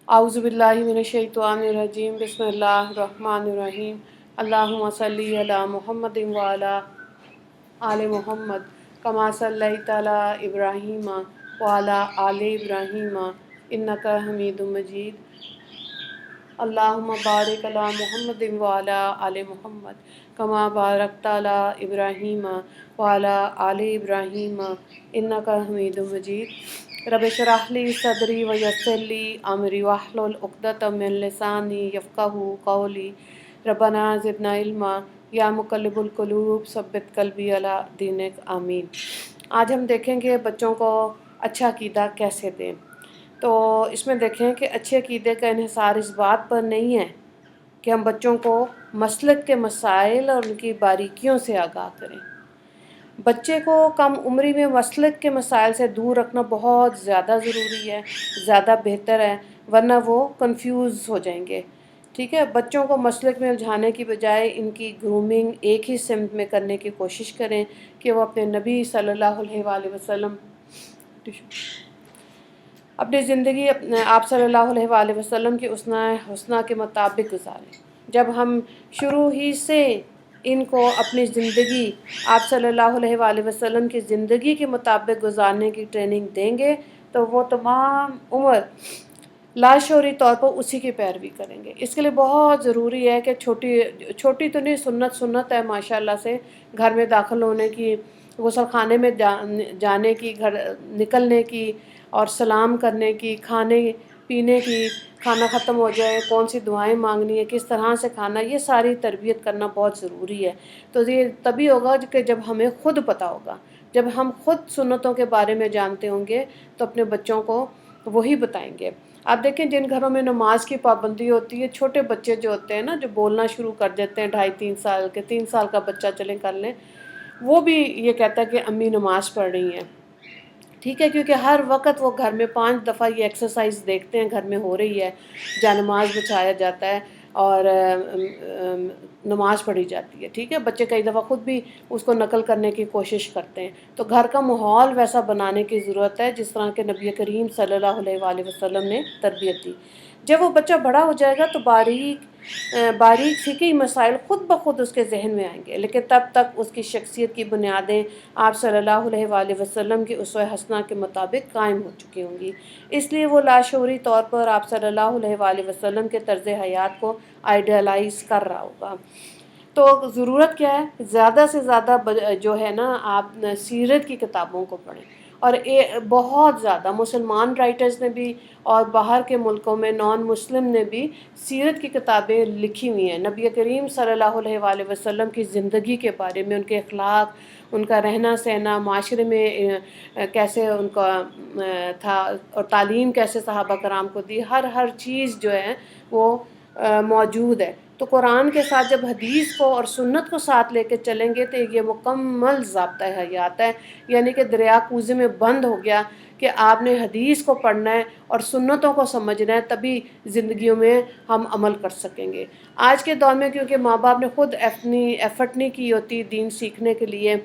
اعوذ باللہ من الشیطان الرجیم بسم اللہ الرحمن الرحیم اللہم صلی علی محمد وعلی آل محمد کما صلیت علی ابراہیم وعلی آل ابراہیم انک حمید مجید اللہم بارک علی محمد وعلی آل محمد کما بارکت علی ابراہیم وعلی آل ابراہیم انک حمید مجید رب اشرح لی صدری ویسر لی امری واحلل عقدۃ من لسانی یفقہوا قولی ربنا زدنا علما یا مقلب القلوب ثبت قلبی علی دینک آمین۔ آج ہم دیکھیں گے بچوں کو اچھا عقیدہ کیسے دیں۔ تو اس میں دیکھیں کہ اچھے عقیدے کا انحصار اس بات پر نہیں ہے کہ ہم بچوں کو مسلک کے مسائل اور ان کی باریکیوں سے آگاہ کریں۔ بچے کو کم عمری میں مسلک کے مسائل سے دور رکھنا بہت زیادہ ضروری ہے، زیادہ بہتر ہے، ورنہ وہ کنفیوز ہو جائیں گے۔ ٹھیک ہے، بچوں کو مسلک میں الجھانے کی بجائے ان کی گرومنگ ایک ہی سمت میں کرنے کی کوشش کریں کہ وہ اپنے نبی صلی اللہ علیہ وآلہ وسلم اپنی زندگی آپ صلی اللہ علیہ وآلہ وسلم کی حسنہ کے مطابق گزاریں۔ جب ہم شروع ہی سے ان کو اپنی زندگی آپ صلی اللہ علیہ وآلہ وسلم کی زندگی کے مطابق گزارنے کی ٹریننگ دیں گے تو وہ تمام عمر لاشعوری طور پر اسی کی پیروی کریں گے۔ اس کے لیے بہت ضروری ہے کہ چھوٹی تو نہیں، سنت ہے ماشاءاللہ سے، گھر میں داخل ہونے کی، غسل خانے میں جانے کی، گھر نکلنے کی، اور سلام کرنے کی، کھانے پینے کی، کھانا ختم ہو جائے کون سی دعائیں مانگنی ہے، کس طرح سے کھانا، یہ ساری تربیت کرنا بہت ضروری ہے۔ تو یہ تبھی ہوگا کہ جب ہمیں خود پتہ ہوگا، جب ہم خود سنتوں کے بارے میں جانتے ہوں گے تو اپنے بچوں کو وہی بتائیں گے۔ آپ دیکھیں جن گھروں میں نماز کی پابندی ہوتی ہے، چھوٹے بچے جو ہوتے ہیں نا، جو بولنا شروع کر دیتے ہیں 2.5-3 سال کے، 3 سال کا بچہ چلیں کر لیں، وہ بھی یہ کہتا ہے کہ امی نماز پڑھ رہی ہیں۔ ٹھیک ہے، کیونکہ ہر وقت وہ گھر میں 5 دفعہ یہ ایکسرسائز دیکھتے ہیں گھر میں ہو رہی ہے، جانماز بچھایا جاتا ہے اور نماز پڑھی جاتی ہے۔ ٹھیک ہے، بچے کئی دفعہ خود بھی اس کو نقل کرنے کی کوشش کرتے ہیں۔ تو گھر کا ماحول ویسا بنانے کی ضرورت ہے جس طرح کہ نبی کریم صلی اللہ علیہ وآلہ وسلم نے تربیت دی۔ جب وہ بچہ بڑا ہو جائے گا تو باریک فقہی مسائل خود بخود اس کے ذہن میں آئیں گے، لیکن تب تک اس کی شخصیت کی بنیادیں آپ صلی اللہ علیہ وآلہ وسلم کی اسوہ حسنہ کے مطابق قائم ہو چکی ہوں گی۔ اس لیے وہ لاشعوری طور پر آپ صلی اللہ علیہ وآلہ وسلم کے طرز حیات کو آئیڈیالائز کر رہا ہوگا۔ تو ضرورت کیا ہے؟ زیادہ سے زیادہ جو ہے نا، آپ سیرت کی کتابوں کو پڑھیں، اور بہت زیادہ مسلمان رائٹرز نے بھی اور باہر کے ملکوں میں نان مسلم نے بھی سیرت کی کتابیں لکھی ہوئی ہیں، نبی کریم صلی اللہ علیہ وآلہ وسلم کی زندگی کے بارے میں، ان کے اخلاق، ان کا رہنا سہنا، معاشرے میں کیسے ان کا تھا، اور تعلیم کیسے صحابہ کرام کو دی، ہر چیز جو ہے وہ موجود ہے۔ تو قرآن کے ساتھ جب حدیث کو اور سنت کو ساتھ لے کے چلیں گے تو یہ مکمل ضابطۂ حیات ہے، یعنی کہ دریا کوزے میں بند ہو گیا کہ آپ نے حدیث کو پڑھنا ہے اور سنتوں کو سمجھنا ہے، تبھی زندگیوں میں ہم عمل کر سکیں گے۔ آج کے دور میں کیونکہ ماں باپ نے خود اپنی ایفرٹ نہیں کی ہوتی دین سیکھنے کے لیے،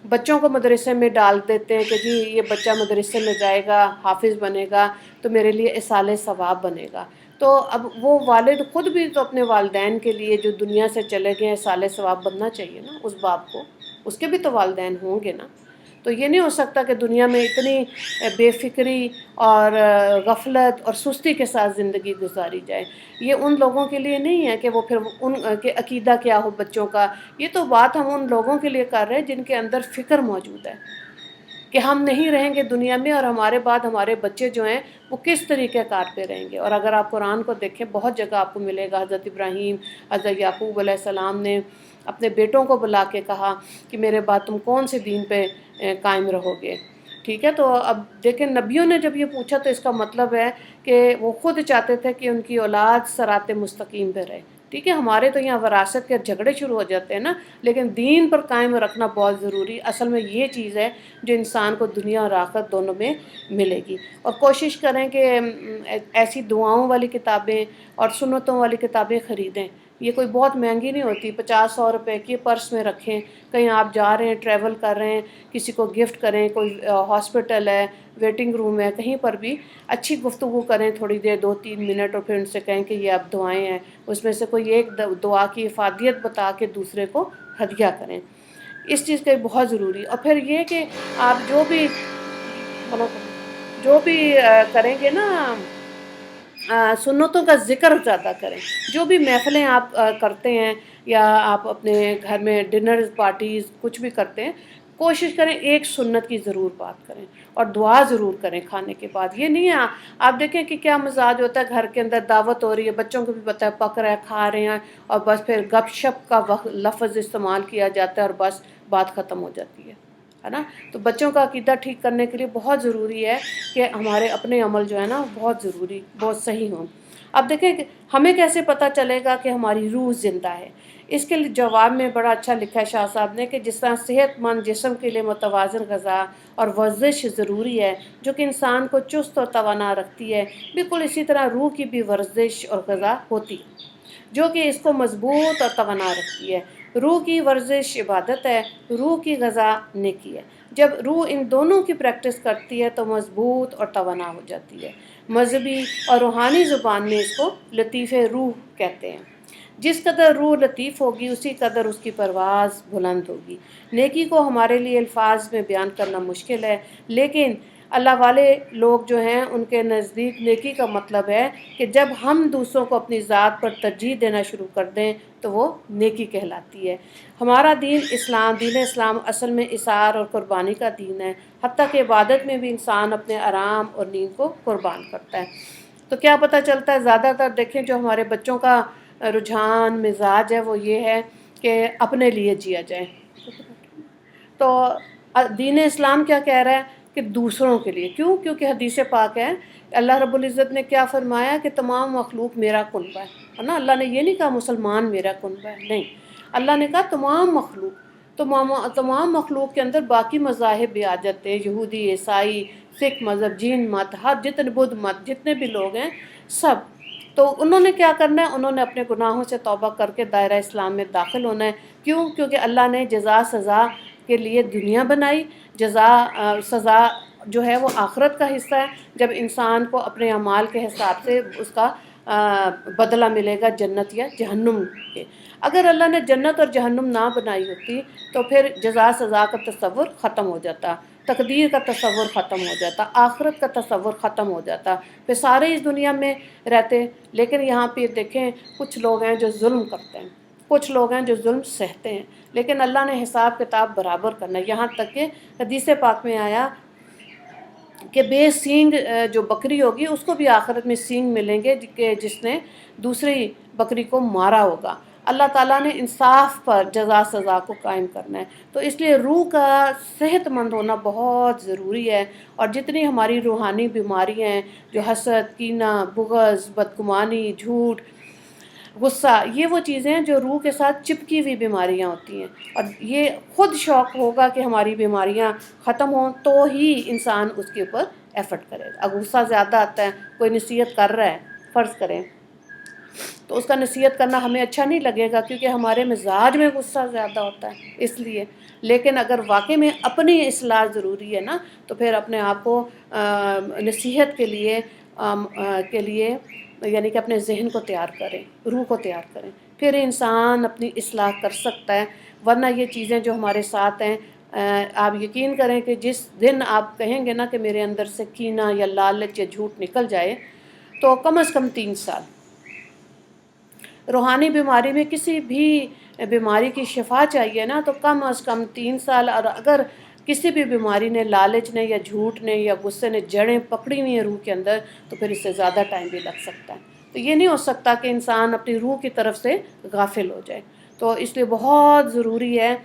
بچوں کو مدرسے میں ڈال دیتے ہیں کہ جی یہ بچہ مدرسے میں جائے گا، حافظ بنے گا تو میرے لیے ایصال ثواب بنے گا۔ تو اب وہ والد خود بھی تو اپنے والدین کے لیے جو دنیا سے چلے گئے ایصال ثواب بننا چاہیے نا اس باپ کو، اس کے بھی تو والدین ہوں گے نا۔ تو یہ نہیں ہو سکتا کہ دنیا میں اتنی بے فکری اور غفلت اور سستی کے ساتھ زندگی گزاری جائے۔ یہ ان لوگوں کے لیے نہیں ہے کہ وہ پھر ان کے عقیدہ کیا ہو بچوں کا، یہ تو بات ہم ان لوگوں کے لیے کر رہے ہیں جن کے اندر فکر موجود ہے کہ ہم نہیں رہیں گے دنیا میں، اور ہمارے بعد ہمارے بچے جو ہیں وہ کس طریقہ کار پہ رہیں گے۔ اور اگر آپ قرآن کو دیکھیں بہت جگہ آپ کو ملے گا حضرت ابراہیم، حضرت یعقوب علیہ السلام نے اپنے بیٹوں کو بلا کے کہا کہ میرے بعد تم کون سے دین پہ قائم رہو گے۔ ٹھیک ہے، تو اب دیکھیں نبیوں نے جب یہ پوچھا تو اس کا مطلب ہے کہ وہ خود چاہتے تھے کہ ان کی اولاد صراط مستقیم پہ رہے۔ ٹھیک ہے، ہمارے تو یہاں وراثت کے جھگڑے شروع ہو جاتے ہیں نا، لیکن دین پر قائم رکھنا بہت ضروری، اصل میں یہ چیز ہے جو انسان کو دنیا اور آخرت دونوں میں ملے گی۔ اور کوشش کریں کہ ایسی دعاؤں والی کتابیں اور سنتوں والی کتابیں خریدیں یہ کوئی بہت مہنگی نہیں ہوتی، 50-100 روپے کی پرس میں رکھیں، کہیں آپ جا رہے ہیں، ٹریول کر رہے ہیں، کسی کو گفٹ کریں، کوئی ہاسپٹل ہے، ویٹنگ روم ہے، کہیں پر بھی اچھی گفتگو کریں تھوڑی دیر 2-3 منٹ، اور پھر ان سے کہیں کہ یہ اب دعائیں ہیں، اس میں سے کوئی ایک دعا کی افادیت بتا کے دوسرے کو ہدیہ کریں، اس چیز کا بہت ضروری۔ اور پھر یہ کہ آپ جو بھی کریں گے نا، سنتوں کا ذکر زیادہ کریں، جو بھی محفلیں آپ کرتے ہیں، یا آپ اپنے گھر میں ڈنر پارٹیز کچھ بھی کرتے ہیں، کوشش کریں ایک سنت کی ضرور بات کریں، اور دعا ضرور کریں کھانے کے بعد۔ یہ نہیں ہے آپ دیکھیں کہ کیا مزاج ہوتا ہے، گھر کے اندر دعوت ہو رہی ہے، بچوں کو بھی پتہ ہے پک رہا ہے، کھا رہے ہیں، اور بس پھر گپ شپ کا لفظ استعمال کیا جاتا ہے، اور بس بات ختم ہو جاتی ہے نا۔ تو بچوں کا عقیدہ ٹھیک کرنے کے لیے بہت ضروری ہے کہ ہمارے اپنے عمل جو ہے نا بہت ضروری، بہت صحیح ہوں۔ اب دیکھیں کہ ہمیں کیسے پتہ چلے گا کہ ہماری روح زندہ ہے؟ اس کے جواب میں بڑا اچھا لکھا ہے شاہ صاحب نے، کہ جس طرح صحت مند جسم کے لیے متوازن غذا اور ورزش ضروری ہے، جو کہ انسان کو چست اور توانا رکھتی ہے، بالکل اسی طرح روح کی بھی ورزش اور غذا ہوتی ہے، جو کہ اس کو مضبوط اور توانا رکھتی ہے۔ روح کی ورزش عبادت ہے، روح کی غذا نیکی ہے۔ جب روح ان دونوں کی پریکٹس کرتی ہے تو مضبوط اور توانا ہو جاتی ہے۔ مذہبی اور روحانی زبان میں اس کو لطیف روح کہتے ہیں۔ جس قدر روح لطیف ہوگی اسی قدر اس کی پرواز بلند ہوگی۔ نیکی کو ہمارے لیے الفاظ میں بیان کرنا مشکل ہے، لیکن اللہ والے لوگ جو ہیں ان کے نزدیک نیکی کا مطلب ہے کہ جب ہم دوسروں کو اپنی ذات پر ترجیح دینا شروع کر دیں تو وہ نیکی کہلاتی ہے۔ ہمارا دین اسلام اصل میں اثار اور قربانی کا دین ہے، حتیٰ کہ عبادت میں بھی انسان اپنے آرام اور نیند کو قربان کرتا ہے۔ تو کیا پتہ چلتا ہے؟ زیادہ تر دیکھیں جو ہمارے بچوں کا رجحان مزاج ہے وہ یہ ہے کہ اپنے لیے جیا جائے۔ تو دین اسلام کیا کہہ رہا ہے کہ دوسروں کے لیے، کیوں؟ کیونکہ حدیث پاک ہے، اللہ رب العزت نے کیا فرمایا کہ تمام مخلوق میرا کنبہ ہے نا۔ اللہ نے یہ نہیں کہا مسلمان میرا کنبہ ہے، نہیں، اللہ نے کہا تمام مخلوق۔ تمام مخلوق کے اندر باقی مذاہب بھی آ جاتے ہیں، یہودی، عیسائی، سکھ مذہب، جین مت، ہر جتنے بدھ مت، جتنے بھی لوگ ہیں سب۔ تو انہوں نے کیا کرنا ہے؟ انہوں نے اپنے گناہوں سے توبہ کر کے دائرہ اسلام میں داخل ہونا ہے۔ کیوں؟ کیونکہ اللہ نے جزا سزا کے لیے دنیا بنائی، سزا جو ہے وہ آخرت کا حصہ ہے، جب انسان کو اپنے اعمال کے حساب سے اس کا بدلہ ملے گا، جنت یا جہنم کے۔ اگر اللہ نے جنت اور جہنم نہ بنائی ہوتی تو پھر جزا سزا کا تصور ختم ہو جاتا، تقدیر کا تصور ختم ہو جاتا، آخرت کا تصور ختم ہو جاتا، پھر سارے اس دنیا میں رہتے۔ لیکن یہاں پہ دیکھیں کچھ لوگ ہیں جو ظلم کرتے ہیں، کچھ لوگ ہیں جو ظلم سہتے ہیں، لیکن اللہ نے حساب کتاب برابر کرنا ہے۔ یہاں تک کہ حدیث پاک میں آیا کہ بے سینگ جو بکری ہوگی اس کو بھی آخرت میں سینگ ملیں گے کہ جس نے دوسری بکری کو مارا ہوگا۔ اللہ تعالیٰ نے انصاف پر جزا سزا کو قائم کرنا ہے۔ تو اس لیے روح کا صحت مند ہونا بہت ضروری ہے، اور جتنی ہماری روحانی بیماریاں ہیں، جو حسد، کینہ، بغض، بدگمانی، جھوٹ، غصہ، یہ وہ چیزیں ہیں جو روح کے ساتھ چپکی ہوئی بیماریاں ہوتی ہیں، اور یہ خود شوق ہوگا کہ ہماری بیماریاں ختم ہوں تو ہی انسان اس کے اوپر ایفرٹ کرے گا۔ اگر غصہ زیادہ آتا ہے، کوئی نصیحت کر رہا ہے، فرض کریں، تو اس کا نصیحت کرنا ہمیں اچھا نہیں لگے گا کیونکہ ہمارے مزاج میں غصہ زیادہ ہوتا ہے اس لیے۔ لیکن اگر واقعی میں اپنی اصلاح ضروری ہے نا، تو پھر اپنے آپ کو نصیحت کے لیے یعنی کہ اپنے ذہن کو تیار کریں، روح کو تیار کریں، پھر انسان اپنی اصلاح کر سکتا ہے۔ ورنہ یہ چیزیں جو ہمارے ساتھ ہیں، آپ یقین کریں کہ جس دن آپ کہیں گے نا کہ میرے اندر سے کینہ یا لالچ یا جھوٹ نکل جائے، تو کم از کم 3 سال۔ روحانی بیماری میں کسی بھی بیماری کی شفا چاہیے نا، تو کم از کم 3 سال، اور اگر کسی بھی بیماری نے، لالچ نے یا جھوٹ نے یا غصے نے جڑیں پکڑی ہوئی ہیں روح کے اندر، تو پھر اس سے زیادہ ٹائم بھی لگ سکتا ہے۔ تو یہ نہیں ہو سکتا کہ انسان اپنی روح کی طرف سے غافل ہو جائے۔ تو اس لیے بہت ضروری ہے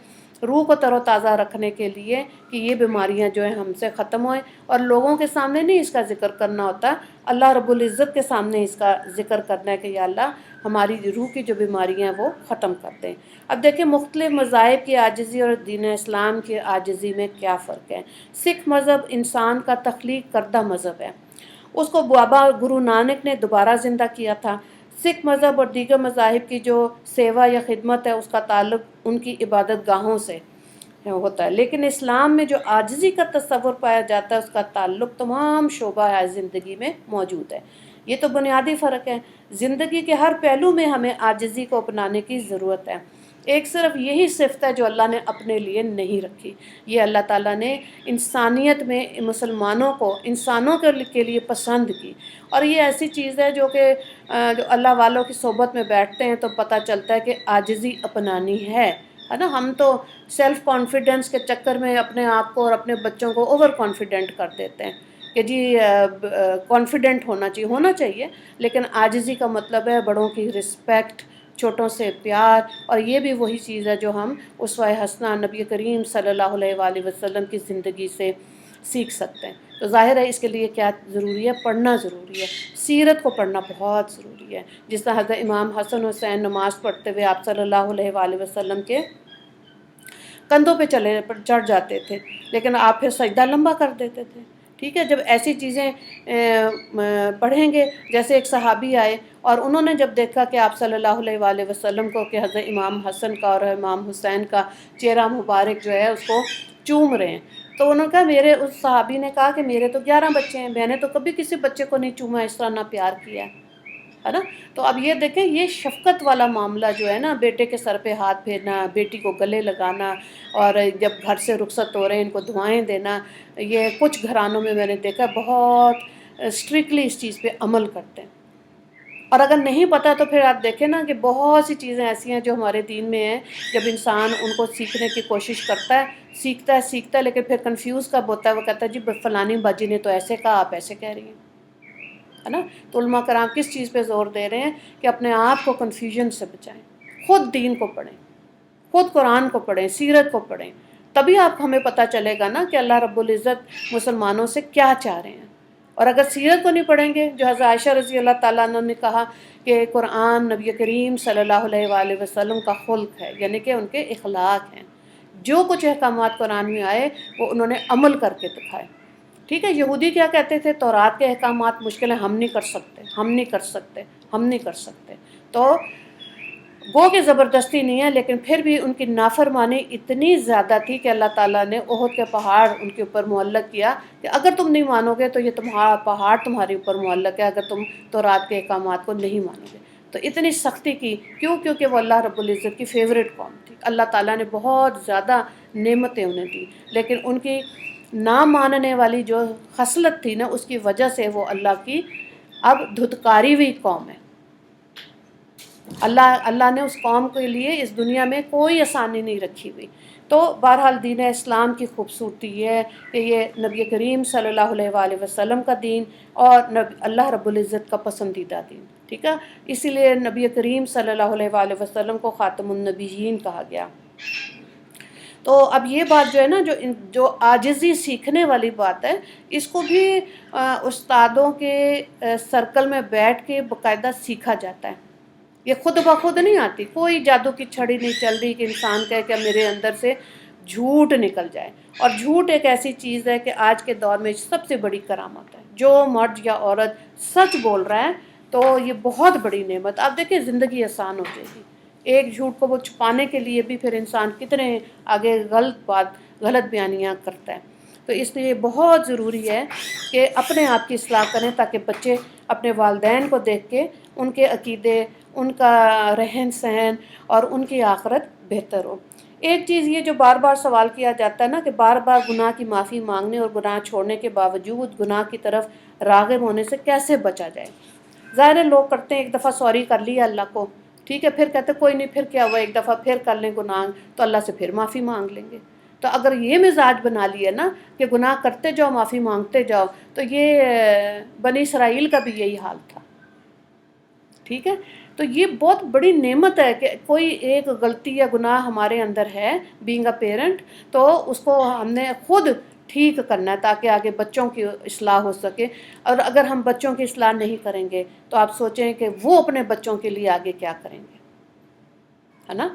روح کو تر و تازہ رکھنے کے لیے کہ یہ بیماریاں جو ہیں ہم سے ختم ہوئیں، اور لوگوں کے سامنے نہیں اس کا ذکر کرنا ہوتا، اللہ رب العزت کے سامنے اس کا ذکر کرنا ہے کہ یا اللہ ہماری روح کی جو بیماریاں ہیں وہ ختم کر دیں۔ اب دیکھیں مختلف مذاہب کی عاجزی اور دین اسلام کی عاجزی میں کیا فرق ہے۔ سکھ مذہب انسان کا تخلیق کردہ مذہب ہے، اس کو بابا گرو نانک نے دوبارہ زندہ کیا تھا۔ سکھ مذہب اور دیگر مذاہب کی جو سیوا یا خدمت ہے اس کا تعلق ان کی عبادت گاہوں سے ہوتا ہے، لیکن اسلام میں جو عاجزی کا تصور پایا جاتا ہے اس کا تعلق تمام شعبہ زندگی میں موجود ہے۔ یہ تو بنیادی فرق ہے۔ زندگی کے ہر پہلو میں ہمیں عاجزی کو اپنانے کی ضرورت ہے۔ ایک صرف یہی صفت ہے جو اللہ نے اپنے لیے نہیں رکھی، یہ اللہ تعالیٰ نے انسانیت میں مسلمانوں کو، انسانوں کے لیے پسند کی، اور یہ ایسی چیز ہے جو کہ جو اللہ والوں کی صحبت میں بیٹھتے ہیں تو پتہ چلتا ہے کہ عاجزی اپنانی ہے نا۔ ہم تو سیلف کانفیڈنس کے چکر میں اپنے آپ کو اور اپنے بچوں کو اوور کانفیڈنٹ کر دیتے ہیں کہ جی کانفیڈنٹ ہونا چاہیے، لیکن عاجزی کا مطلب ہے بڑوں کی رسپیکٹ، چھوٹوں سے پیار، اور یہ بھی وہی چیز ہے جو ہم اسوہ حسنہ نبی کریم صلی اللہ علیہ وآلہ وسلم کی زندگی سے سیکھ سکتے ہیں۔ تو ظاہر ہے اس کے لیے کیا ضروری ہے؟ پڑھنا ضروری ہے، سیرت کو پڑھنا بہت ضروری ہے۔ جس طرح حضرت امام حسن حسین نماز پڑھتے ہوئے آپ صلی اللہ علیہ وآلہ وسلم کے کندھوں پہ چڑھ جاتے تھے، لیکن آپ پھر سجدہ لمبا کر دیتے تھے۔ ٹھیک ہے، جب ایسی چیزیں پڑھیں گے، جیسے ایک صحابی آئے اور انہوں نے جب دیکھا کہ آپ صلی اللہ علیہ وآلہ وسلم کو کہ حضرت امام حسن کا اور امام حسین کا چہرہ مبارک جو ہے اس کو چوم رہے ہیں، تو انہوں نے کہا، اس صحابی نے کہا کہ میرے تو 11 بچے ہیں، میں نے تو کبھی کسی بچے کو نہیں چوما، اس طرح نہ پیار کیا ہے نا۔ تو اب یہ دیکھیں، یہ شفقت والا معاملہ جو ہے نا، بیٹے کے سر پہ ہاتھ پھیرنا، بیٹی کو گلے لگانا، اور جب گھر سے رخصت ہو رہے ہیں ان کو دعائیں دینا، یہ کچھ گھرانوں میں نے دیکھا بہت اسٹرکٹلی اس چیز پہ عمل کرتے ہیں۔ اور اگر نہیں پتہ تو پھر آپ دیکھیں نا کہ بہت سی چیزیں ایسی ہیں جو ہمارے دین میں ہیں، جب انسان ان کو سیکھنے کی کوشش کرتا ہے، سیکھتا ہے، لیکن پھر کنفیوز کب ہوتا ہے، وہ کہتا ہے جی فلانی باجی نے تو ایسے کہا، آپ ایسے کہہ رہی ہیں، ہے نا۔ تو علماء کرام کس چیز پہ زور دے رہے ہیں کہ اپنے آپ کو کنفیوژن سے بچائیں، خود دین کو پڑھیں، خود قرآن کو پڑھیں، سیرت کو پڑھیں، تبھی آپ ہمیں پتہ چلے گا نا کہ اللہ رب العزت مسلمانوں سے کیا چاہ رہے ہیں۔ اور اگر سیرت کو نہیں پڑھیں گے، جو حضرت عائشہ رضی اللہ تعالیٰ عنہ نے کہا کہ قرآن نبی کریم صلی اللہ علیہ وآلہ وسلم کا خلق ہے، یعنی کہ ان کے اخلاق ہیں، جو کچھ احکامات قرآن میں آئے وہ انہوں نے عمل کر کے دکھائے۔ ٹھیک ہے، یہودی کیا کہتے تھے؟ تورات کے احکامات مشکل ہیں، ہم نہیں کر سکتے۔ تو گو کہ زبردستی نہیں ہے، لیکن پھر بھی ان کی نافرمانی اتنی زیادہ تھی کہ اللہ تعالیٰ نے احد کے پہاڑ ان کے اوپر معلق کیا کہ اگر تم نہیں مانو گے تو یہ تمہارا پہاڑ تمہارے اوپر معلق ہے، اگر تم تورات کے احکامات کو نہیں مانو گے۔ تو اتنی سختی کی، کیونکہ وہ اللہ رب العزت کی فیوریٹ قوم تھی، اللہ تعالیٰ نے بہت زیادہ نعمتیں انہیں دی، لیکن ان کی نہ ماننے والی جو خصلت تھی نا، اس کی وجہ سے وہ اللہ کی اب دھتکاری ہوئی قوم ہے۔ اللہ نے اس قوم کے لیے اس دنیا میں کوئی آسانی نہیں رکھی ہوئی۔ تو بہرحال دین اسلام کی خوبصورتی یہ ہے کہ یہ نبی کریم صلی اللہ علیہ وآلہ وسلم کا دین اور اللہ رب العزت کا پسندیدہ دین، ٹھیک ہے۔ اسی لیے نبی کریم صلی اللہ علیہ وآلہ وسلم کو خاتم النبیین کہا گیا۔ تو اب یہ بات جو ہے نا، جو عاجزی سیکھنے والی بات ہے، اس کو بھی استادوں کے سرکل میں بیٹھ کے باقاعدہ سیکھا جاتا ہے۔ یہ خود بخود نہیں آتی، کوئی جادو کی چھڑی نہیں چل رہی کہ انسان کہے کہ میرے اندر سے جھوٹ نکل جائے۔ اور جھوٹ ایک ایسی چیز ہے کہ آج کے دور میں سب سے بڑی کرامت ہے۔ جو مرد یا عورت سچ بول رہا ہے تو یہ بہت بڑی نعمت۔ آپ دیکھیں زندگی آسان ہو جائے گی۔ ایک جھوٹ کو وہ چھپانے کے لیے بھی پھر انسان کتنے آگے غلط بیانیاں کرتا ہے۔ تو اس لیے بہت ضروری ہے کہ اپنے آپ کی اصلاح کریں تاکہ بچے اپنے والدین کو دیکھ کے ان کے عقیدے، ان کا رہن سہن اور ان کی آخرت بہتر ہو۔ ایک چیز یہ جو بار بار سوال کیا جاتا ہے نا کہ بار بار گناہ کی معافی مانگنے اور گناہ چھوڑنے کے باوجود گناہ کی طرف راغب ہونے سے کیسے بچا جائے؟ ظاہر ہے لوگ کرتے ہیں، ایک دفعہ سوری کر لیا اللہ کو، ٹھیک ہے، پھر کہتے کوئی نہیں، پھر کیا ہوا، ایک دفعہ پھر کر لیں گناہ تو اللہ سے پھر معافی مانگ لیں گے۔ تو اگر یہ مزاج بنا لیا نا کہ گناہ کرتے جاؤ معافی مانگتے جاؤ، تو یہ بنی اسرائیل کا بھی یہی حال تھا، ٹھیک ہے۔ تو یہ بہت بڑی نعمت ہے کہ کوئی ایک غلطی یا گناہ ہمارے اندر ہے بینگ اے پیرنٹ، تو اس کو ہم نے خود ٹھیک کرنا ہے تاکہ آگے بچوں کی اصلاح ہو سکے۔ اور اگر ہم بچوں کی اصلاح نہیں کریں گے تو آپ سوچیں کہ وہ اپنے بچوں کے لیے آگے کیا کریں گے، ہے نا۔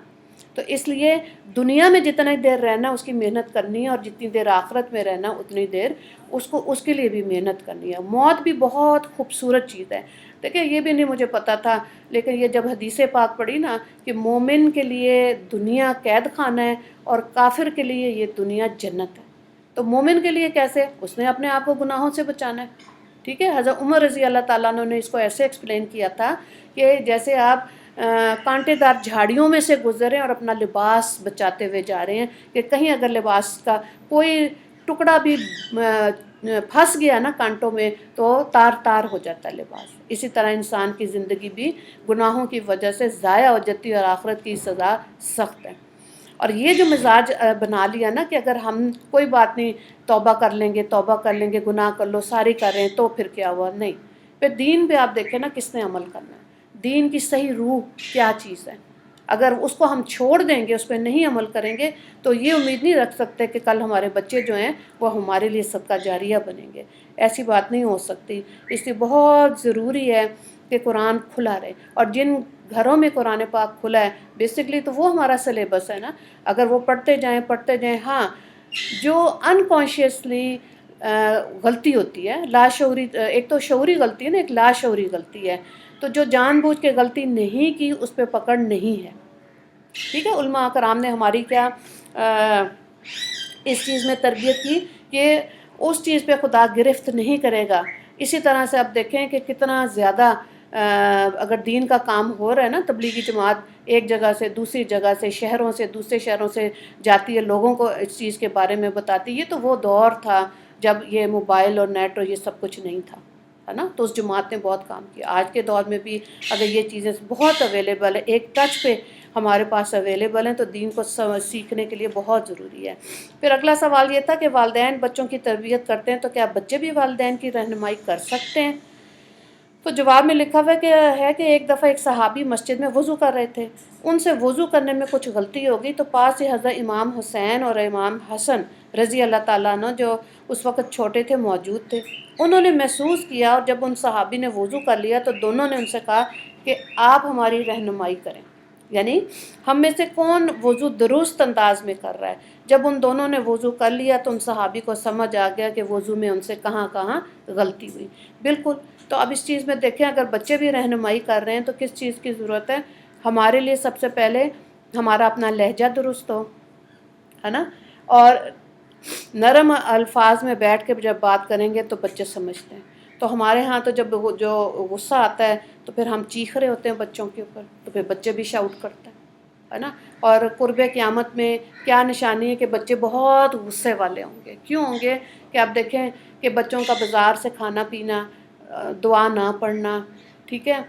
تو اس لیے دنیا میں جتنی دیر رہنا اس کی محنت کرنی ہے، اور جتنی دیر آخرت میں رہنا اتنی دیر اس کے لیے بھی محنت کرنی ہے۔ موت بھی بہت خوبصورت چیز ہے۔ دیکھیں یہ بھی نہیں مجھے پتہ تھا، لیکن یہ جب حدیث پاک پڑھی نا کہ مومن کے لیے دنیا قید خانہ ہے اور کافر کے لیے یہ دنیا جنت ہے، تو مومن کے لیے کیسے؟ اس نے اپنے آپ کو گناہوں سے بچانا ہے، ٹھیک ہے۔ حضرت عمر رضی اللہ تعالیٰ عنہ نے اس کو ایسے ایکسپلین کیا تھا کہ جیسے آپ کانٹے دار جھاڑیوں میں سے گزرے اور اپنا لباس بچاتے ہوئے جا رہے ہیں کہ کہیں اگر لباس کا کوئی ٹکڑا بھی پھنس گیا نا کانٹوں میں تو تار تار ہو جاتا ہے لباس۔ اسی طرح انسان کی زندگی بھی گناہوں کی وجہ سے ضائع ہو جاتی ہے اور آخرت کی سزا سخت ہے۔ اور یہ جو مزاج بنا لیا نا کہ اگر ہم کوئی بات نہیں، توبہ کر لیں گے، گناہ کر لو ساری کر رہے ہیں تو پھر کیا ہوا؟ نہیں، پھر دین پہ آپ دیکھیں نا کس نے عمل کرنا ہے، دین کی صحیح روح کیا چیز ہے۔ اگر اس کو ہم چھوڑ دیں گے، اس پہ نہیں عمل کریں گے تو یہ امید نہیں رکھ سکتے کہ کل ہمارے بچے جو ہیں وہ ہمارے لیے صدقہ جاریہ بنیں گے، ایسی بات نہیں ہو سکتی۔ اس لیے بہت ضروری ہے کہ قرآن کھلا رہے، اور جن گھروں میں قرآن پاک کھلا ہے بیسکلی تو وہ ہمارا سلیبس ہے نا، اگر وہ پڑھتے جائیں۔ ہاں، جو انکانشیسلی غلطی ہوتی ہے، لاشعوری، ایک تو شعوری غلطی ہے نا، ایک لاشعوری غلطی ہے، تو جو جان بوجھ کے غلطی نہیں کی اس پہ پکڑ نہیں ہے، ٹھیک ہے۔ علماء کرام نے ہماری کیا اس چیز میں تربیت کی کہ اس چیز پہ خدا گرفت نہیں کرے گا۔ اسی طرح سے اب دیکھیں کہ کتنا زیادہ اگر دین کا کام ہو رہا ہے نا، تبلیغی جماعت ایک جگہ سے دوسری جگہ سے، شہروں سے دوسرے شہروں سے جاتی ہے، لوگوں کو اس چیز کے بارے میں بتاتی ہے۔ یہ تو وہ دور تھا جب یہ موبائل اور نیٹ اور یہ سب کچھ نہیں تھا، ہے نا، تو اس جماعت نے بہت کام کیا۔ آج کے دور میں بھی اگر یہ چیزیں بہت اویلیبل ہے، ایک ٹچ پہ ہمارے پاس اویلیبل ہیں، تو دین کو سیکھنے کے لیے بہت ضروری ہے۔ پھر اگلا سوال یہ تھا کہ والدین بچوں کی تربیت کرتے ہیں تو کیا بچے بھی والدین کی رہنمائی کر سکتے ہیں؟ تو جواب میں لکھا ہوا ہے کہ ایک دفعہ ایک صحابی مسجد میں وضو کر رہے تھے، ان سے وضو کرنے میں کچھ غلطی ہو گئی، تو پاس ہی حضرت امام حسین اور امام حسن رضی اللہ تعالیٰ عنہ جو اس وقت چھوٹے تھے موجود تھے۔ انہوں نے محسوس کیا، اور جب ان صحابی نے وضو کر لیا تو دونوں نے ان سے کہا کہ آپ ہماری رہنمائی کریں، یعنی ہم میں سے کون وضو درست انداز میں کر رہا ہے۔ جب ان دونوں نے وضو کر لیا تو ان صحابی کو سمجھ آ گیا کہ وضو میں ان سے کہاں کہاں غلطی ہوئی۔ بالکل، تو اب اس چیز میں دیکھیں اگر بچے بھی رہنمائی کر رہے ہیں تو کس چیز کی ضرورت ہے؟ ہمارے لیے سب سے پہلے ہمارا اپنا لہجہ درست ہو، ہے نا، اور نرم الفاظ میں بیٹھ کے جب بات کریں گے تو بچے سمجھتے ہیں۔ تو ہمارے ہاں تو جب جو غصہ آتا ہے تو پھر ہم چیخ رہے ہوتے ہیں بچوں کے اوپر، تو پھر بچے بھی شاؤٹ کرتے ہیں، ہے نا۔ اور قرب قیامت میں کیا نشانی ہے کہ بچے بہت غصے والے ہوں گے۔ کیوں ہوں گے؟ کہ آپ دیکھیں کہ بچوں کا بازار سے کھانا پینا، دعا نہ پڑھنا، ٹھیک ہے،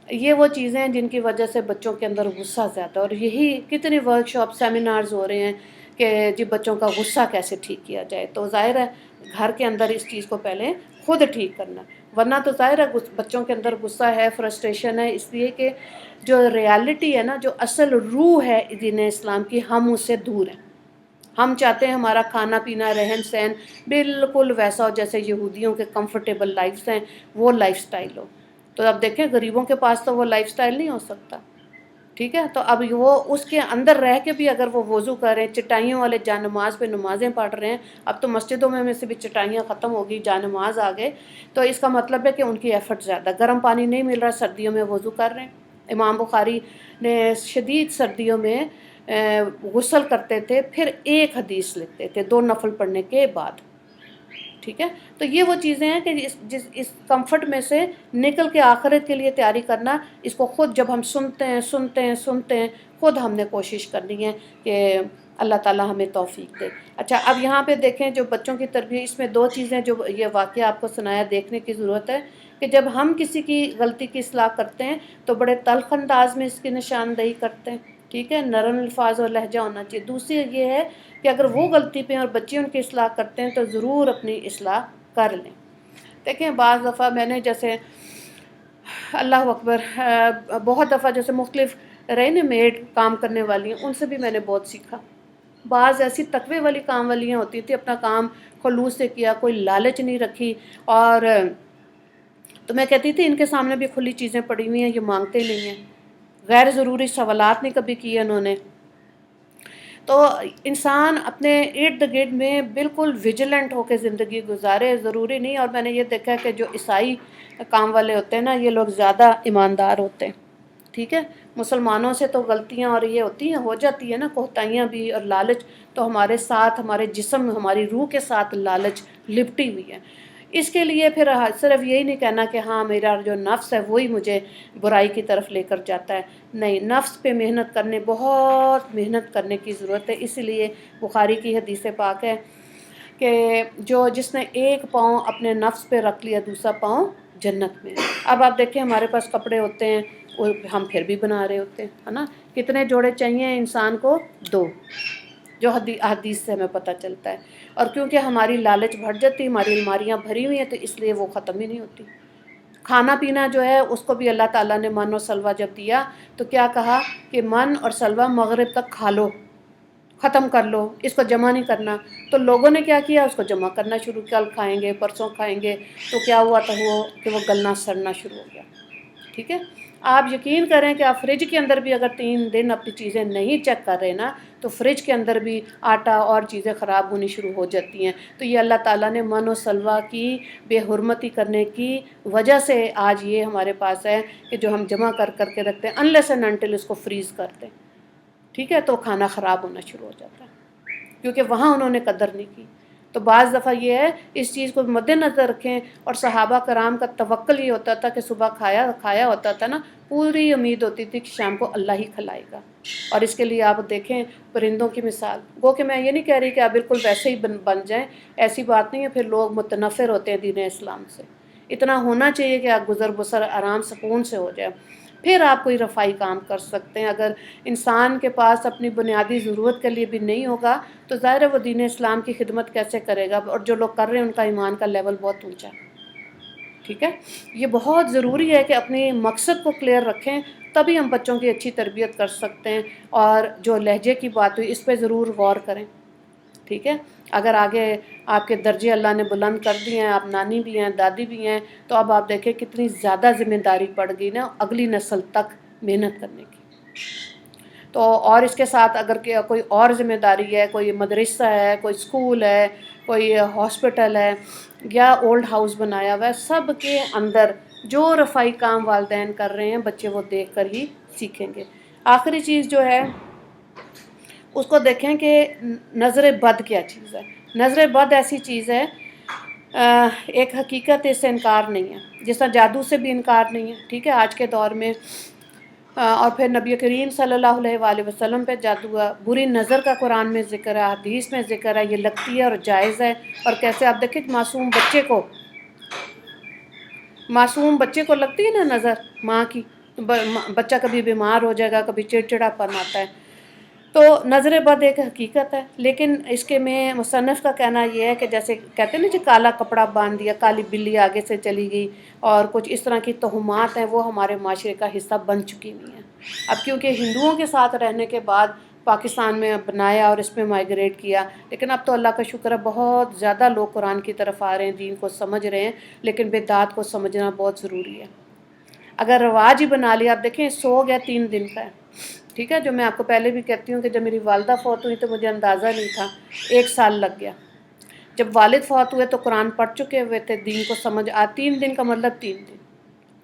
یہ وہ چیزیں ہیں جن کی وجہ سے بچوں کے اندر غصہ زیادہ، اور یہی کتنی ورک شاپ سیمینارز ہو رہے ہیں کہ جی بچوں کا غصہ کیسے ٹھیک کیا جائے۔ تو ظاہر ہے گھر کے اندر اس چیز کو پہلے خود ٹھیک کرنا، ورنہ تو ظاہر ہے بچوں کے اندر غصہ ہے، فرسٹریشن ہے، اس لیے کہ جو ریالٹی ہے نا، جو اصل روح ہے دین اسلام کی، ہم اس سے دور ہیں۔ ہم چاہتے ہیں ہمارا کھانا پینا، رہن سہن بالکل ویسا ہو جیسے یہودیوں کے کمفرٹیبل لائفز ہیں، وہ لائف سٹائل ہو۔ تو اب دیکھیں غریبوں کے پاس تو وہ لائف سٹائل نہیں ہو سکتا، ٹھیک ہے۔ تو اب وہ اس کے اندر رہ کے بھی اگر وہ وضو کر رہے ہیں، چٹائیوں والے جا نماز پہ نمازیں پڑھ رہے ہیں، اب تو مسجدوں میں سے بھی چٹائیاں ختم ہو گئی، جا نماز آ گئے، تو اس کا مطلب ہے کہ ان کی ایفرٹ زیادہ، گرم پانی نہیں مل رہا، سردیوں میں وضو کر رہے ہیں۔ امام بخاری نے شدید سردیوں میں غسل کرتے تھے، پھر ایک حدیث لکھتے تھے 2 نفل پڑھنے کے بعد، ٹھیک ہے۔ تو یہ وہ چیزیں ہیں کہ اس کمفرٹ میں سے نکل کے آخرت کے لیے تیاری کرنا، اس کو خود جب ہم سنتے ہیں خود ہم نے کوشش کرنی ہے کہ اللہ تعالیٰ ہمیں توفیق دے۔ اچھا، اب یہاں پہ دیکھیں جو بچوں کی تربیت، اس میں 2 چیزیں جو یہ واقعہ آپ کو سنایا دیکھنے کی ضرورت ہے کہ جب ہم کسی کی غلطی کی اصلاح کرتے ہیں تو بڑے تلخ انداز میں اس کی نشاندہی کرتے ہیں، ٹھیک ہے، نرم الفاظ اور لہجہ ہونا چاہیے۔ دوسری یہ ہے کہ اگر وہ غلطی پہ اور بچے ان کی اصلاح کرتے ہیں تو ضرور اپنی اصلاح کر لیں۔ دیکھیں بعض دفعہ میں نے جیسے اللہ اکبر، بہت دفعہ جیسے مختلف رہے نا میڈ کام کرنے والی ہیں، ان سے بھی میں نے بہت سیکھا۔ بعض ایسی تقوی والی کام والیاں ہوتی تھیں، اپنا کام خلوص سے کیا، کوئی لالچ نہیں رکھی، اور تو میں کہتی تھی ان کے سامنے بھی کھلی چیزیں پڑی ہوئی ہیں، یہ مانگتے نہیں ہیں، غیر ضروری سوالات نہیں کبھی کیے انہوں نے۔ تو انسان اپنے ارد گرد میں بالکل ویجیلنٹ ہو کے زندگی گزارے، ضروری نہیں. اور میں نے یہ دیکھا ہے کہ جو عیسائی کام والے ہوتے ہیں نا، یہ لوگ زیادہ ایماندار ہوتے ہیں. ٹھیک ہے، مسلمانوں سے تو غلطیاں اور یہ ہوتی ہیں، ہو جاتی ہے نا، کوتاہیاں بھی اور لالچ تو ہمارے ساتھ، ہمارے جسم، ہماری روح کے ساتھ لالچ لپٹی ہوئی ہے. اس کے لیے پھر صرف یہی نہیں کہنا کہ ہاں میرا جو نفس ہے وہی مجھے برائی کی طرف لے کر جاتا ہے. نہیں، نفس پہ محنت کرنے، بہت محنت کرنے کی ضرورت ہے. اسی لیے بخاری کی حدیث پاک ہے کہ جس نے ایک پاؤں اپنے نفس پہ رکھ لیا، دوسرا پاؤں جنت میں. اب آپ دیکھیں ہمارے پاس کپڑے ہوتے ہیں، وہ ہم پھر بھی بنا رہے ہوتے ہیں، ہے نا. کتنے جوڑے چاہیے انسان کو؟ 2، جو حدیث سے ہمیں پتہ چلتا ہے. اور کیونکہ ہماری لالچ بڑھ جاتی، ہماری الماریاں بھری ہوئی ہیں، تو اس لیے وہ ختم ہی نہیں ہوتی. کھانا پینا جو ہے اس کو بھی اللہ تعالیٰ نے من و سلوہ جب دیا تو کیا کہا کہ من اور سلوہ مغرب تک کھا لو، ختم کر لو، اس کو جمع نہیں کرنا. تو لوگوں نے کیا کیا؟ اس کو جمع کرنا شروع، کل کھائیں گے، پرسوں کھائیں گے. تو کیا ہوا تھا کہ وہ گلنا سڑنا شروع ہو گیا. ٹھیک ہے، آپ یقین کریں کہ آپ فریج کے اندر بھی اگر 3 دن اپنی چیزیں نہیں چیک کر رہے نا، تو فریج کے اندر بھی آٹا اور چیزیں خراب ہونی شروع ہو جاتی ہیں. تو یہ اللہ تعالیٰ نے من و سلوہ کی بے حرمتی کرنے کی وجہ سے آج یہ ہمارے پاس ہے کہ جو ہم جمع کر کے رکھتے ہیں، انلیس اینڈ انٹل اس کو فریز کرتے ہیں. ٹھیک ہے، تو کھانا خراب ہونا شروع ہو جاتا ہے کیونکہ وہاں انہوں نے قدر نہیں کی. تو بعض دفعہ یہ ہے اس چیز کو مد نظر رکھیں. اور صحابہ کرام کا توکل یہ ہوتا تھا کہ صبح کھایا ہوتا تھا نا، پوری امید ہوتی تھی کہ شام کو اللہ ہی کھلائے گا. اور اس کے لیے آپ دیکھیں پرندوں کی مثال. گو کہ میں یہ نہیں کہہ رہی کہ آپ بالکل ویسے ہی بن جائیں، ایسی بات نہیں ہے. پھر لوگ متنفر ہوتے ہیں دین اسلام سے. اتنا ہونا چاہیے کہ آپ گزر بسر آرام سکون سے ہو جائے، پھر آپ کوئی رفائی کام کر سکتے ہیں. اگر انسان کے پاس اپنی بنیادی ضرورت کے لیے بھی نہیں ہوگا تو ظاہر ہے وہ دین اسلام کی خدمت کیسے کرے گا. اور جو لوگ کر رہے ہیں ان کا ایمان کا لیول بہت اونچا ہے. ٹھیک ہے، یہ بہت ضروری ہے کہ اپنے مقصد کو کلیئر رکھیں، تبھی ہم بچوں کی اچھی تربیت کر سکتے ہیں. اور جو لہجے کی بات ہوئی اس پہ ضرور غور کریں. ٹھیک ہے، اگر آگے آپ کے درجے اللہ نے بلند کر دیے ہیں، آپ نانی بھی ہیں، دادی بھی ہیں، تو اب آپ دیکھیں کتنی زیادہ ذمہ داری پڑ گئی نا اگلی نسل تک محنت کرنے کی. تو اور اس کے ساتھ اگر کوئی اور ذمہ داری ہے، کوئی مدرسہ ہے، کوئی اسکول ہے، کوئی ہاسپٹل ہے، یا اولڈ ہاؤس بنایا ہوا ہے، سب کے اندر جو رفائی کام والدین کر رہے ہیں بچے وہ دیکھ کر ہی سیکھیں گے. آخری چیز جو ہے اس کو دیکھیں کہ نظر بد کیا چیز ہے. نظر بد ایسی چیز ہے، ایک حقیقت اس سے انکار نہیں ہے، جس طرح جادو سے بھی انکار نہیں ہے. ٹھیک ہے، آج کے دور میں اور پھر نبی کریم صلی اللہ علیہ وآلہ وسلم پہ جادو ہوا. بری نظر کا قرآن میں ذکر ہے، حدیث میں ذکر ہے، یہ لگتی ہے اور جائز ہے. اور کیسے آپ دیکھیں معصوم بچے کو لگتی ہے نا نظر ماں کی، بچہ کبھی بیمار ہو جائے گا، کبھی چڑچڑا پن آتا ہے. تو نظر بد ایک حقیقت ہے، لیکن اس کے میں مصنف کا کہنا یہ ہے کہ جیسے کہتے ہیں نا جی کالا کپڑا باندھ دیا، کالی بلی آگے سے چلی گئی، اور کچھ اس طرح کی توہمات ہیں، وہ ہمارے معاشرے کا حصہ بن چکی ہوئی ہیں. اب کیونکہ ہندوؤں کے ساتھ رہنے کے بعد پاکستان میں بنایا اور اس میں مائگریٹ کیا، لیکن اب تو اللہ کا شکر ہے بہت زیادہ لوگ قرآن کی طرف آ رہے ہیں، دین کو سمجھ رہے ہیں. لیکن بدعات کو سمجھنا بہت ضروری ہے. اگر رواج ہی بنا لیا، آپ دیکھیں سوگ ہے 3 دن کا ہے. ٹھیک ہے، جو میں آپ کو پہلے بھی کہتی ہوں کہ جب میری والدہ فوت ہوئی تو مجھے اندازہ نہیں تھا، 1 سال لگ گیا. جب والد فوت ہوئے تو قرآن پڑھ چکے ہوئے تھے، دین کو سمجھ 3 دن کا مطلب 3 دن،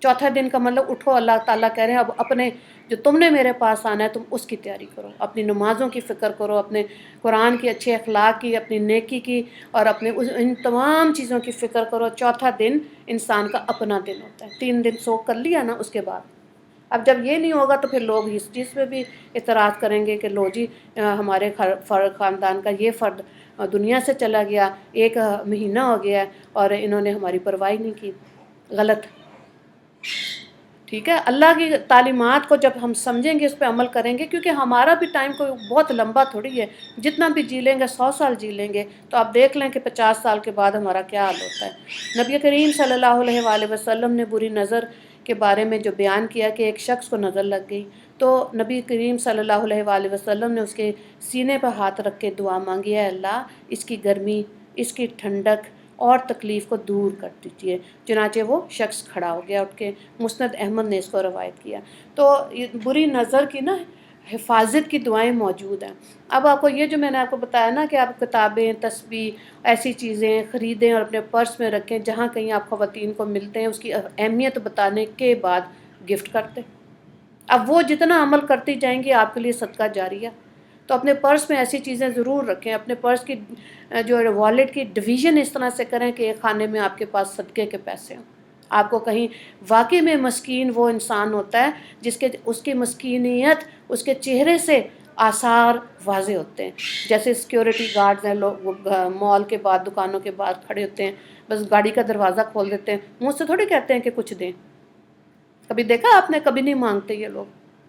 چوتھے دن کا مطلب اٹھو، اللہ تعالیٰ کہہ رہے ہیں اب اپنے جو تم نے میرے پاس آنا ہے تم اس کی تیاری کرو، اپنی نمازوں کی فکر کرو، اپنے قرآن کی اچھے اخلاق کی، اپنی نیکی کی، اور اپنے ان تمام چیزوں کی فکر کرو. چوتھا دن انسان کا اپنا دن ہوتا ہے. 3 دن سو کر لیا نا، اس کے بعد اب جب یہ نہیں ہوگا تو پھر لوگ اس چیز پہ بھی اعتراض کریں گے کہ لو جی ہمارے خاندان کا یہ فرد دنیا سے چلا گیا، 1 مہینہ ہو گیا اور انہوں نے ہماری پرواہ نہیں کی. غلط. ٹھیک ہے، اللہ کی تعلیمات کو جب ہم سمجھیں گے، اس پہ عمل کریں گے، کیونکہ ہمارا بھی ٹائم کوئی بہت لمبا تھوڑی ہے. جتنا بھی جی لیں گے، 100 سال جی لیں گے، تو آپ دیکھ لیں کہ 50 سال کے بعد ہمارا کیا حال ہوتا ہے. نبی کریم صلی اللہ علیہ وآلہ وسلم نے بری نظر کے بارے میں جو بیان کیا کہ ایک شخص کو نظر لگ گئی، تو نبی کریم صلی اللہ علیہ وآلہ وسلم نے اس کے سینے پر ہاتھ رکھ کے دعا مانگی، اے اللہ اس کی گرمی، اس کی ٹھنڈک اور تکلیف کو دور کر دیجیے. چنانچہ وہ شخص کھڑا ہو گیا اٹھ کے. مسند احمد نے اس کو روایت کیا. تو بری نظر کی نا حفاظت کی دعائیں موجود ہیں۔ اب آپ کو یہ جو میں نے آپ کو بتایا نا کہ آپ کتابیں، تسبیح، ایسی چیزیں خریدیں اور اپنے پرس میں رکھیں، جہاں کہیں آپ خواتین کو ملتے ہیں اس کی اہمیت بتانے کے بعد گفٹ کرتے۔ اب وہ جتنا عمل کرتی جائیں گی آپ کے لیے صدقہ جاریہ۔ تو اپنے پرس میں ایسی چیزیں ضرور رکھیں، اپنے پرس کی جو والیٹ کی ڈویژن اس طرح سے کریں کہ ایک خانے میں آپ کے پاس صدقے کے پیسے ہوں۔ آپ کو کہیں واقعی میں مسکین وہ انسان ہوتا ہے اس کی مسکینیت اس کے چہرے سے آثار واضح ہوتے ہیں، جیسے سیکیورٹی گارڈز ہیں، لوگ مال کے بعد دکانوں کے بعد کھڑے ہوتے ہیں، بس گاڑی کا دروازہ کھول دیتے ہیں، منہ سے تھوڑی کہتے ہیں کہ کچھ دیں۔ کبھی دیکھا آپ نے؟ کبھی نہیں مانگتے یہ لوگ۔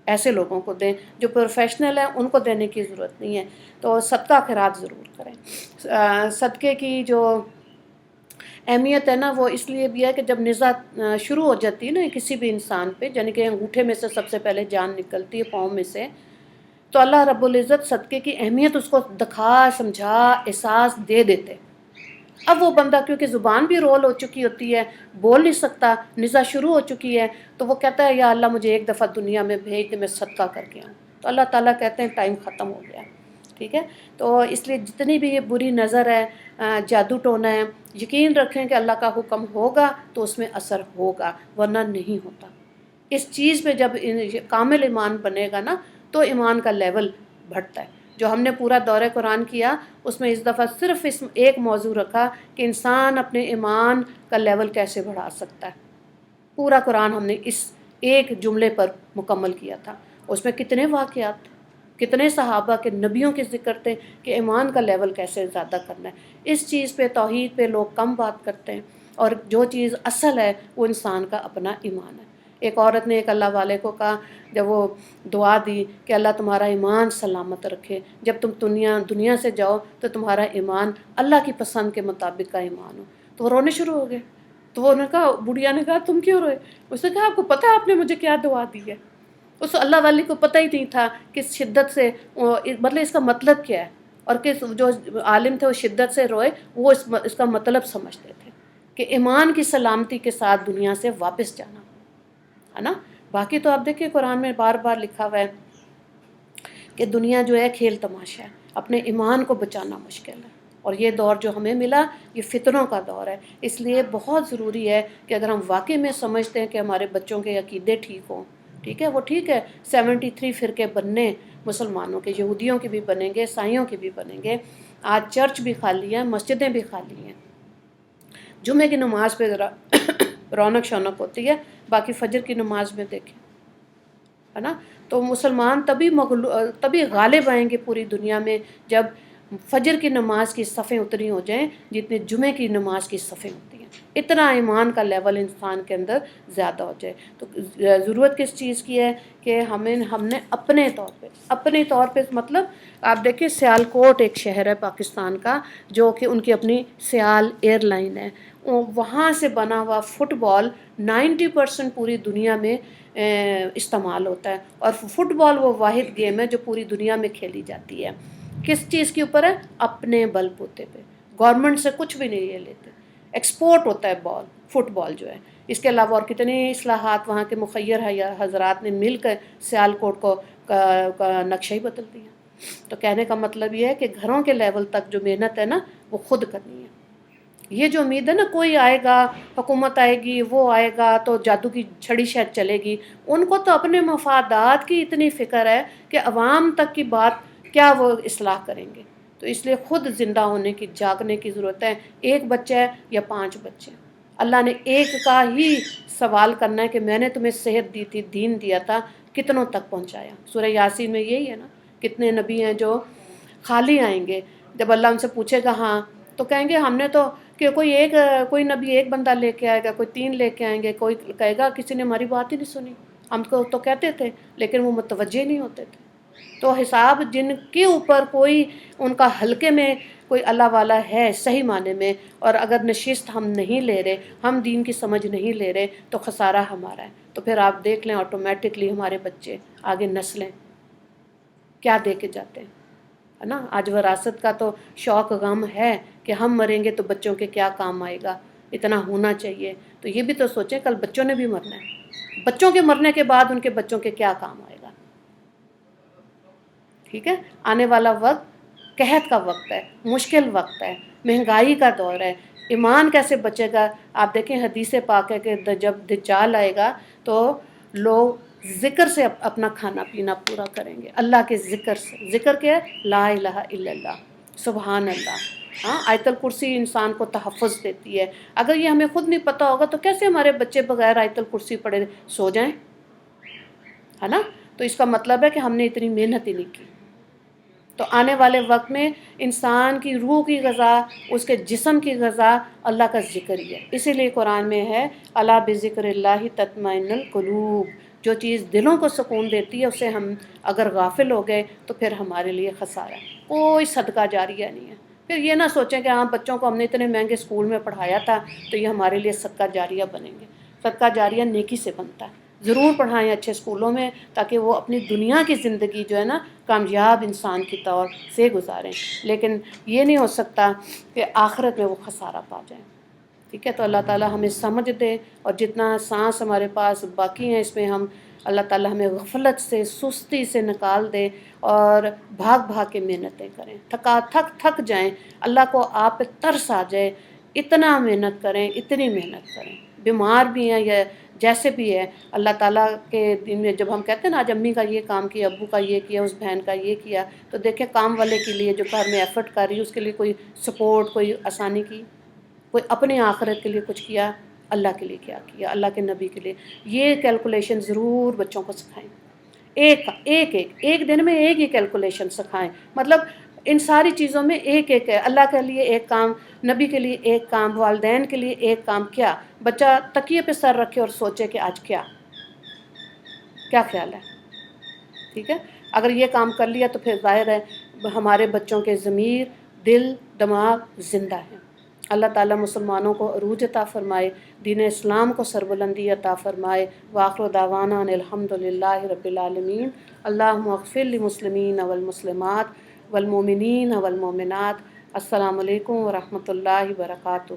ایسے لوگوں کو دیں جو پروفیشنل ہیں، ان کو دینے کی ضرورت نہیں ہے۔ تو صدقہ خیرات ضرور کریں۔ صدقے کی جو اہمیت ہے نا وہ اس لیے بھی ہے کہ جب نزا شروع ہو جاتی ہے نا کسی بھی انسان پہ، یعنی کہ انگوٹھے میں سے سب سے پہلے جان نکلتی ہے، پاؤں میں سے، تو اللہ رب العزت صدقے کی اہمیت اس کو دکھا سمجھا احساس دے دیتے۔ اب وہ بندہ کیونکہ زبان بھی رول ہو چکی ہوتی ہے، بول نہیں سکتا، نزا شروع ہو چکی ہے، تو وہ کہتا ہے یا اللہ مجھے ایک دفعہ دنیا میں بھیج کہ میں صدقہ کر کے آؤں، تو اللہ تعالیٰ کہتے ہیں ٹائم ختم ہو گیا۔ ٹھیک ہے؟ تو اس لیے جتنی بھی یہ بری نظر ہے، جادو ٹونا ہے، یقین رکھیں کہ اللہ کا حکم ہوگا تو اس میں اثر ہوگا، ورنہ نہیں ہوتا۔ اس چیز پہ جب کامل ایمان بنے گا نا تو ایمان کا لیول بڑھتا ہے۔ جو ہم نے پورا دورہ قرآن کیا اس میں اس دفعہ صرف اس ایک موضوع رکھا کہ انسان اپنے ایمان کا لیول کیسے بڑھا سکتا ہے۔ پورا قرآن ہم نے اس ایک جملے پر مکمل کیا تھا۔ اس میں کتنے واقعات، کتنے صحابہ کے، نبیوں کے ذکر تھے کہ ایمان کا لیول کیسے زیادہ کرنا ہے۔ اس چیز پہ، توحید پہ لوگ کم بات کرتے ہیں، اور جو چیز اصل ہے وہ انسان کا اپنا ایمان ہے۔ ایک عورت نے ایک اللہ والے کو کہا جب وہ دعا دی کہ اللہ تمہارا ایمان سلامت رکھے، جب تم دنیا سے جاؤ تو تمہارا ایمان اللہ کی پسند کے مطابق کا ایمان ہو، تو وہ رونے شروع ہو گئے۔ تو وہ نے کہا، بڑھیا نے کہا تم کیوں روئے؟ اس نے کہا آپ کو پتہ ہے آپ نے مجھے کیا دعا دی ہے؟ اس اللہ والی کو پتہ ہی نہیں تھا کہ شدت سے مطلب اس کا مطلب کیا ہے، اور کہ جو عالم تھے وہ شدت سے روئے، وہ اس کا مطلب سمجھتے تھے کہ ایمان کی سلامتی کے ساتھ دنیا سے واپس جانا ہے نا۔ باقی تو آپ دیکھیں قرآن میں بار بار لکھا ہوا ہے کہ دنیا جو ہے کھیل تماشا ہے، اپنے ایمان کو بچانا مشکل ہے، اور یہ دور جو ہمیں ملا یہ فتنوں کا دور ہے۔ اس لیے بہت ضروری ہے کہ اگر ہم واقعی میں سمجھتے ہیں کہ ہمارے بچوں کے عقیدے ٹھیک ہوں، ٹھیک ہے، وہ ٹھیک ہے 73 فرقے بننے مسلمانوں کے، یہودیوں کے بھی بنیں گے، عیسائیوں کے بھی بنیں گے۔ آج چرچ بھی خالی ہیں، مسجدیں بھی خالی ہیں، جمعے کی نماز پہ ذرا رونق شونق ہوتی ہے، باقی فجر کی نماز میں دیکھیں، ہے نا۔ تو مسلمان تبھی غالب آئیں گے پوری دنیا میں جب فجر کی نماز کی صفیں اتنی ہو جائیں جتنے جمعے کی نماز کی صفیں ہوتی ہیں، اتنا ایمان کا لیول انسان کے اندر زیادہ ہو جائے۔ تو ضرورت کس چیز کی ہے کہ ہم نے اپنے طور پہ مطلب آپ دیکھیں سیالکوٹ ایک شہر ہے پاکستان کا جو کہ ان کی اپنی سیال ایئر لائن ہے، وہاں سے بنا ہوا فٹ بال 90% پوری دنیا میں استعمال ہوتا ہے، اور فٹ بال وہ واحد گیم ہے جو پوری دنیا میں کھیلی جاتی ہے۔ کس چیز کے اوپر ہے؟ اپنے بل بوتے پہ، گورنمنٹ سے کچھ بھی نہیں یہ لیتے، ایکسپورٹ ہوتا ہے فٹ بال جو ہے۔ اس کے علاوہ اور کتنی اصلاحات وہاں کے مخیر حضرات نے مل کر سیالکوٹ کا نقشہ ہی بدل دیا۔ تو کہنے کا مطلب یہ ہے کہ گھروں کے لیول تک جو محنت ہے نا وہ خود کرنی ہے۔ یہ جو امید ہے نا کوئی آئے گا، حکومت آئے گی، وہ آئے گا تو جادو کی چھڑی شاید چلے گی، ان کو تو اپنے مفادات کی اتنی فکر ہے کہ عوام تک کی بات کیا وہ اصلاح کریں گے۔ تو اس لیے خود زندہ ہونے کی، جاگنے کی ضرورت ہے۔ ایک بچہ ہے یا 5 بچے، اللہ نے ایک کا ہی سوال کرنا ہے کہ میں نے تمہیں صحت دی تھی، دین دیا تھا، کتنوں تک پہنچایا۔ سورہ یاسین میں یہی ہے نا، کتنے نبی ہیں جو خالی آئیں گے، جب اللہ ان سے پوچھے گا ہاں تو کہیں گے ہم نے تو، کہ کوئی نبی ایک بندہ لے کے آئے گا، کوئی 3 لے کے آئیں گے، کوئی کہے گا کسی نے ہماری بات ہی نہیں سنی، ہم کو تو کہتے تھے لیکن وہ متوجہ نہیں ہوتے تھے۔ تو حساب جن کے اوپر کوئی ان کا حلقے میں کوئی اللہ والا ہے صحیح معنی میں، اور اگر نشست ہم نہیں لے رہے، ہم دین کی سمجھ نہیں لے رہے، تو خسارہ ہمارا ہے۔ تو پھر آپ دیکھ لیں آٹومیٹکلی ہمارے بچے آگے نسلیں کیا دے کے جاتے ہیں، ہے نا۔ آج وراثت کا تو شوق غم ہے کہ ہم مریں گے تو بچوں کے کیا کام آئے گا، اتنا ہونا چاہیے۔ تو یہ بھی تو سوچیں کل بچوں نے بھی مرنا ہے، بچوں کے مرنے کے بعد ان کے بچوں کے کیا کام آئے گا۔ ٹھیک ہے، آنے والا وقت قحط کا وقت ہے، مشکل وقت ہے، مہنگائی کا دور ہے، ایمان کیسے بچے گا؟ آپ دیکھیں حدیث پاک ہے کہ جب دجال آئے گا تو لوگ ذکر سے اپنا کھانا پینا پورا کریں گے، اللہ کے ذکر سے۔ ذکر کیا ہے؟ لا الہ الا اللہ، سبحان اللہ۔ ہاں، آیت الکرسی انسان کو تحفظ دیتی ہے۔ اگر یہ ہمیں خود نہیں پتہ ہوگا تو کیسے ہمارے بچے بغیر آیت الکرسی پڑھے سو جائیں؟ ہے نا؟ تو اس کا مطلب ہے کہ ہم نے اتنی محنت ہی نہیں کی۔ تو آنے والے وقت میں انسان کی روح کی غذا، اس کے جسم کی غذا اللہ کا ذکر ہی ہے۔ اسی لیے قرآن میں ہے الا بذکر اللہ تطمئن القلوب، جو چیز دلوں کو سکون دیتی ہے اسے ہم اگر غافل ہو گئے تو پھر ہمارے لیے خسارہ ہے، کوئی صدقہ جاریہ نہیں ہے۔ پھر یہ نہ سوچیں کہ ہاں بچوں کو ہم نے اتنے مہنگے اسکول میں پڑھایا تھا تو یہ ہمارے لیے صدقہ جاریہ بنیں گے۔ صدقہ جاریہ نیکی سے بنتا ہے۔ ضرور پڑھائیں اچھے اسکولوں میں تاکہ وہ اپنی دنیا کی زندگی جو ہے نا کامیاب انسان کی طور سے گزاریں، لیکن یہ نہیں ہو سکتا کہ آخرت میں وہ خسارہ پا جائیں۔ ٹھیک ہے، تو اللہ تعالیٰ ہمیں سمجھ دے، اور جتنا سانس ہمارے پاس باقی ہیں اس میں ہم اللہ تعالیٰ ہمیں غفلت سے، سستی سے نکال دے، اور بھاگ بھاگ کے محنتیں کریں، تھک جائیں، اللہ کو آپ پہ ترس آ جائے، اتنا محنت کریں، اتنی محنت کریں، بیمار بھی ہیں یا جیسے بھی ہے۔ اللہ تعالیٰ کے دن میں جب ہم کہتے ہیں نا آج امی کا یہ کام کیا، ابو کا یہ کیا، اس بہن کا یہ کیا، تو دیکھیں کام والے کے لیے جو گھر میں ایفرٹ کر رہی ہے اس کے لیے کوئی سپورٹ، کوئی آسانی کی، کوئی اپنے آخرت کے لیے کچھ کیا، اللہ کے لیے کیا کیا، اللہ کے نبی کے لیے۔ یہ کیلکولیشن ضرور بچوں کو سکھائیں، ایک دن میں ایک ہی کیلکولیشن سکھائیں، مطلب ان ساری چیزوں میں ایک ہے، اللہ کے لیے ایک کام، نبی کے لیے ایک کام، والدین کے لیے ایک کام۔ کیا بچہ تکیے پہ سر رکھے اور سوچے کہ آج کیا خیال ہے؟ ٹھیک ہے، اگر یہ کام کر لیا تو پھر ظاہر ہے ہمارے بچوں کے ضمیر، دل، دماغ زندہ ہیں۔ اللہ تعالیٰ مسلمانوں کو عروج عطا فرمائے، دین اسلام کو سربلندی عطا فرمائے۔ وآخر دعوانا ان الحمد للہ رب العالمین۔ اللہم اغفر للمسلمین والمسلمات والمؤمنین والمؤمنات۔ السلام علیکم ورحمۃ اللہ وبرکاتہ۔